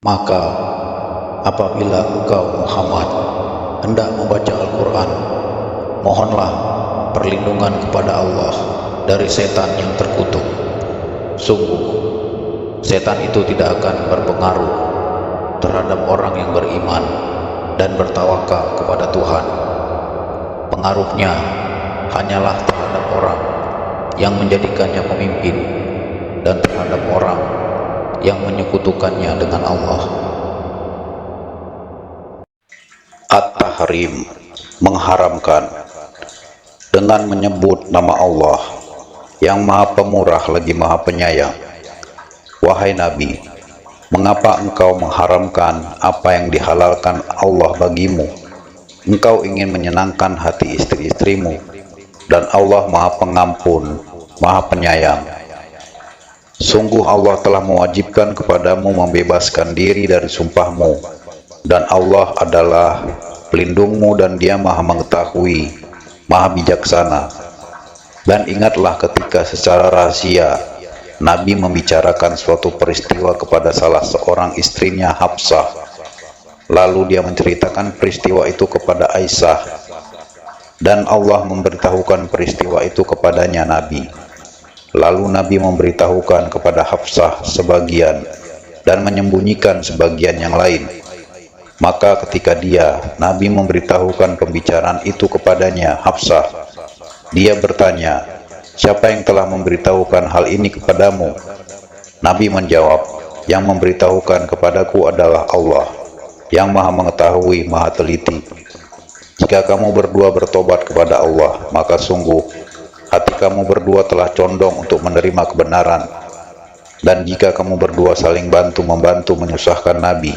Maka apabila engkau Muhammad hendak membaca Al-Quran, mohonlah perlindungan kepada Allah dari setan yang terkutuk. Sungguh, setan itu tidak akan berpengaruh terhadap orang yang beriman dan bertawakal kepada Tuhan. Pengaruhnya hanyalah terhadap orang yang menjadikannya pemimpin dan terhadap orang yang menyekutukannya dengan Allah. At-Tahrim, mengharamkan, dengan menyebut nama Allah yang Maha Pemurah lagi Maha Penyayang. Wahai Nabi, mengapa engkau mengharamkan apa yang dihalalkan Allah bagimu? Engkau ingin menyenangkan hati istri-istrimu, dan Allah Maha Pengampun, Maha Penyayang. Sungguh Allah telah mewajibkan kepadamu membebaskan diri dari sumpahmu, dan Allah adalah pelindungmu dan Dia Maha Mengetahui, Maha Bijaksana. Dan ingatlah ketika secara rahasia Nabi membicarakan suatu peristiwa kepada salah seorang istrinya, Hafsah. Lalu dia menceritakan peristiwa itu kepada Aisyah, dan Allah memberitahukan peristiwa itu kepadanya Nabi. Lalu Nabi memberitahukan kepada Hafsah sebagian dan menyembunyikan sebagian yang lain. Maka ketika Nabi memberitahukan pembicaraan itu kepadanya, Hafsah, dia bertanya, siapa yang telah memberitahukan hal ini kepadamu? Nabi menjawab, yang memberitahukan kepadaku adalah Allah, yang Maha Mengetahui, Maha Teliti. Jika kamu berdua bertobat kepada Allah, maka sungguh hati kamu berdua telah condong untuk menerima kebenaran. Dan jika kamu berdua saling bantu-membantu menyusahkan Nabi,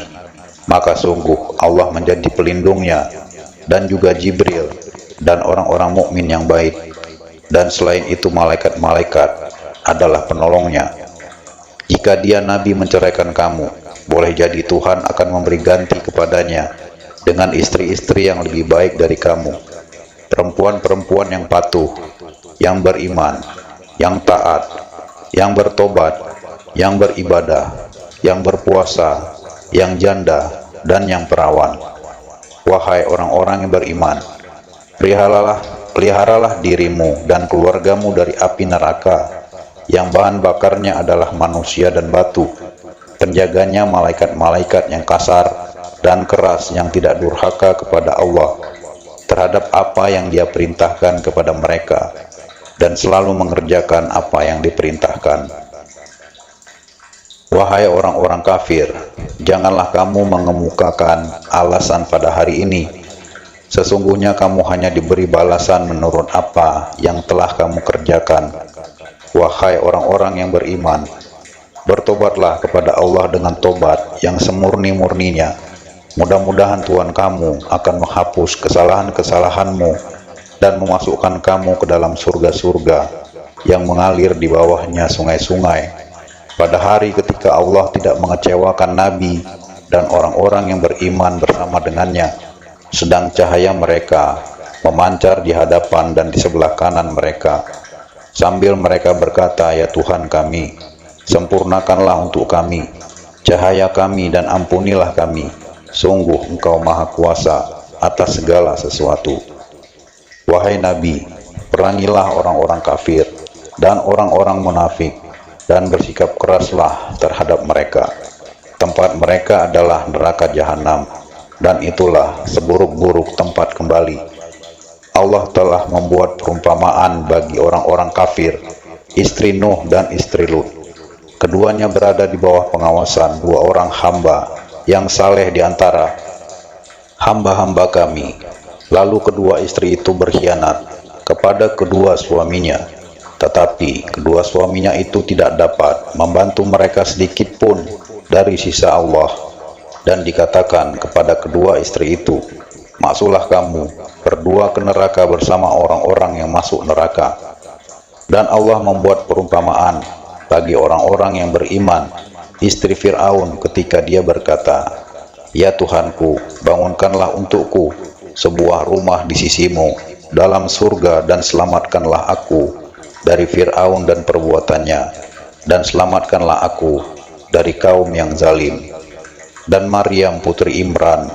maka sungguh Allah menjadi pelindungnya, dan juga Jibril dan orang-orang mukmin yang baik. Dan selain itu malaikat-malaikat adalah penolongnya. Jika Nabi menceraikan kamu, boleh jadi Tuhan akan memberi ganti kepadanya dengan istri-istri yang lebih baik dari kamu, perempuan-perempuan yang patuh, yang beriman, yang taat, yang bertobat, yang beribadah, yang berpuasa, yang janda, dan yang perawan. Wahai orang-orang yang beriman, peliharalah dirimu dan keluargamu dari api neraka yang bahan bakarnya adalah manusia dan batu. Penjaganya malaikat-malaikat yang kasar dan keras yang tidak durhaka kepada Allah terhadap apa yang Dia perintahkan kepada mereka, dan selalu mengerjakan apa yang diperintahkan. Wahai orang-orang kafir, janganlah kamu mengemukakan alasan pada hari ini. Sesungguhnya kamu hanya diberi balasan menurut apa yang telah kamu kerjakan. Wahai orang-orang yang beriman, bertobatlah kepada Allah dengan tobat yang semurni-murninya. Mudah-mudahan Tuhan kamu akan menghapus kesalahan-kesalahanmu dan memasukkan kamu ke dalam surga-surga yang mengalir di bawahnya sungai-sungai. Pada hari ketika Allah tidak mengecewakan Nabi dan orang-orang yang beriman bersama dengannya, sedang cahaya mereka memancar di hadapan dan di sebelah kanan mereka, sambil mereka berkata, ya Tuhan kami, sempurnakanlah untuk kami cahaya kami dan ampunilah kami. Sungguh Engkau Maha Kuasa atas segala sesuatu. Wahai Nabi, perangilah orang-orang kafir dan orang-orang munafik, dan bersikap keraslah terhadap mereka. Tempat mereka adalah neraka jahanam, dan itulah seburuk-buruk tempat kembali. Allah telah membuat perumpamaan bagi orang-orang kafir, istri Nuh dan istri Lut. Keduanya berada di bawah pengawasan dua orang hamba yang saleh di antara hamba-hamba kami. Lalu kedua istri itu berkhianat kepada kedua suaminya, tetapi kedua suaminya itu tidak dapat membantu mereka sedikit pun dari sisa Allah. Dan dikatakan kepada kedua istri itu, masuklah kamu berdua ke neraka bersama orang-orang yang masuk neraka. Dan Allah membuat perumpamaan bagi orang-orang yang beriman, istri Fir'aun ketika dia berkata, ya Tuhanku, bangunkanlah untukku sebuah rumah di sisimu dalam surga, dan selamatkanlah aku dari Fir'aun dan perbuatannya, dan selamatkanlah aku dari kaum yang zalim. dan Maryam putri Imran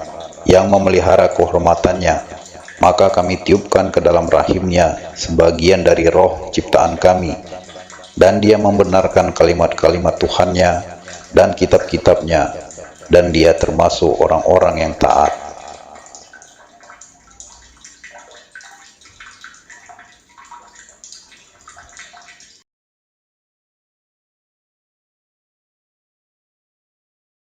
yang memelihara kehormatannya, maka kami tiupkan ke dalam rahimnya sebagian dari roh ciptaan kami, dan dia membenarkan kalimat-kalimat Tuhannya dan kitab-kitabnya, dan dia termasuk orang-orang yang taat.